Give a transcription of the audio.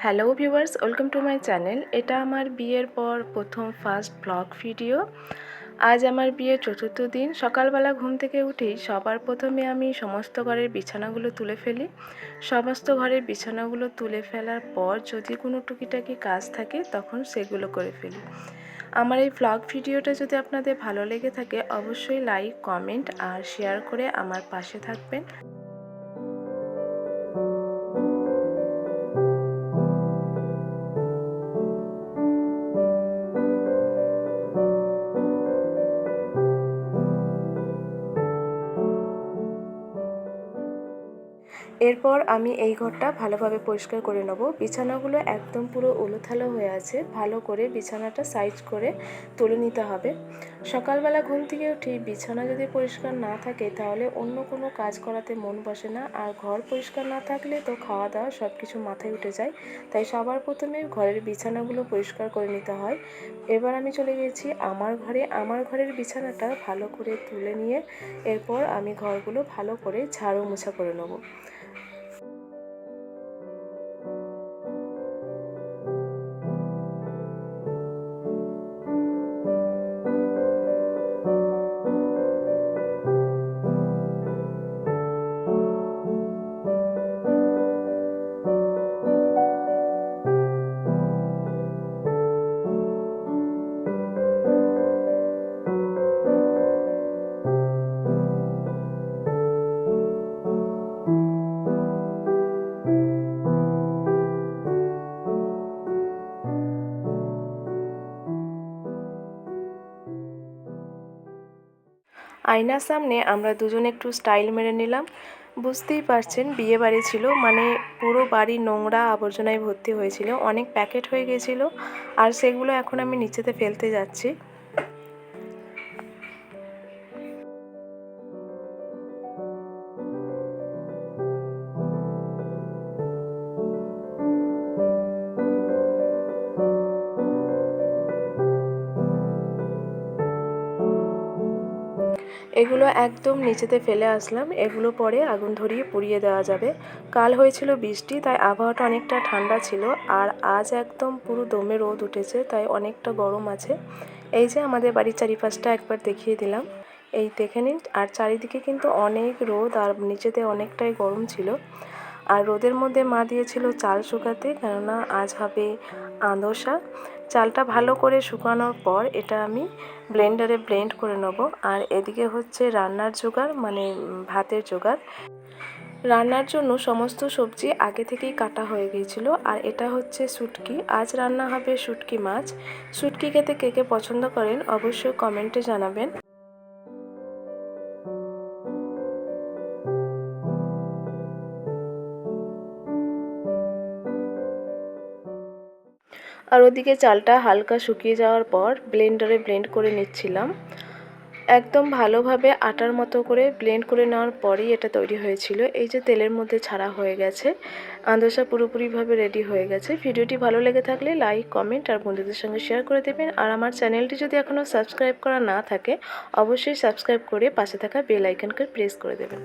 Hello viewers, welcome to my channel. এটা আমার বিয়ের পর প্রথম ফার্স্ট ব্লগ ভিডিও। আজ আমার বিয়ের চতুর্থ দিন। সকালবেলা ঘুম থেকে উঠেই সবার প্রথমে আমি সমস্ত ঘরের বিছানাগুলো তুলে ফেলি। সমস্ত ঘরের বিছানাগুলো তুলে ফেলার পর যদি কোনো টুকিটাকি কাজ থাকে তখন সেগুলো করে ফেলি। আমার এই ব্লগ ভিডিওটা যদি আপনাদের ভালো লেগে থাকে অবশ্যই লাইক, কমেন্ট আর শেয়ার করে আমার পাশে থাকবেন। এরপর আমি এই ঘরটা ভালোভাবে পরিষ্কার করে নেব। বিছানাগুলো একদম পুরো উলুথালো হয়ে আছে, ভালো করে বিছানাটা সাইজ করে তুলে নিতে হবে। সকালবেলা ঘুম থেকে উঠে বিছানা যদি পরিষ্কার না থাকে তাহলে অন্য কোনো কাজ করাতে মন বসে না, আর ঘর পরিষ্কার না থাকলে তো খাওয়া দাওয়া সব কিছু মাথায় উঠে যায়। তাই সবার প্রথমে ঘরের বিছানাগুলো পরিষ্কার করে নিতে হয়। এবার আমি চলে গেছি আমার ঘরের বিছানাটা ভালো করে তুলে নিয়ে এরপর আমি ঘরগুলো ভালো করে ঝাড়ু মোছা করে নেব। আয়নার সামনে আমরা দুজনে একটু স্টাইল মেরে নিলাম। বুঝতেই পারছেন বিয়ে বাড়ি ছিল, মানে পুরো বাড়ি নোংরা আবর্জনায় ভর্তি হয়েছিল, অনেক প্যাকেট হয়ে গেছিল, আর সেগুলো এখন আমি নিচেতে ফেলতে যাচ্ছি। এগুলো একদম নিচেতে ফেলে আসলাম, এগুলো পরে আগুন ধরিয়ে পুড়িয়ে দেওয়া যাবে। কাল হয়েছিল বৃষ্টি, তাই আবহাওয়াটা অনেকটা ঠান্ডা ছিল, আর আজ একদম পুরো দমে রোদ উঠেছে, তাই অনেকটা গরম আছে। এই যে আমাদের বাড়ির চারিপাশটা একবার দেখিয়ে দিলাম, এই দেখে নিন। আর চারিদিকে কিন্তু অনেক রোদ, আর নিচেতে অনেকটাই গরম ছিল। আর রোদের মধ্যে মা দিয়েছিল চাল শুকাতে, কেননা আজ হবে আঁদোসা। চালটা ভালো করে শুকানোর পর এটা আমি ব্লেন্ডারে ব্লেন্ড করে নেব। আর এদিকে হচ্ছে রান্নার জোগাড়, মানে ভাতের জোগাড়। রান্নার জন্য সমস্ত সবজি আগে থেকেই কাটা হয়ে গিয়েছিল। আর এটা হচ্ছে শুটকি, আজ রান্না হবে শুটকি মাছ। শুটকি খেতে কে কে পছন্দ করেন অবশ্যই কমেন্টে জানাবেন। আর ওদিকে চালটা হালকা শুকিয়ে যাওয়ার পর ব্লেন্ডারে ব্লেন্ড করে নিচ্ছিলাম। একদম ভালোভাবে আটার মতো করে ব্লেন্ড করে নেওয়ার পরেই এটা তৈরি হয়েছিল। এই যে তেলের মধ্যে ছাড়া হয়ে গেছে, আঁদোসা পুরোপুরিভাবে রেডি হয়ে গেছে। ভিডিওটি ভালো লেগে থাকলে লাইক, কমেন্ট আর বন্ধুদের সঙ্গে শেয়ার করে দেবেন। আর আমার চ্যানেলটি যদি এখনও সাবস্ক্রাইব করা না থাকে অবশ্যই সাবস্ক্রাইব করে পাশে থাকা বেল আইকনকে প্রেস করে দেবেন।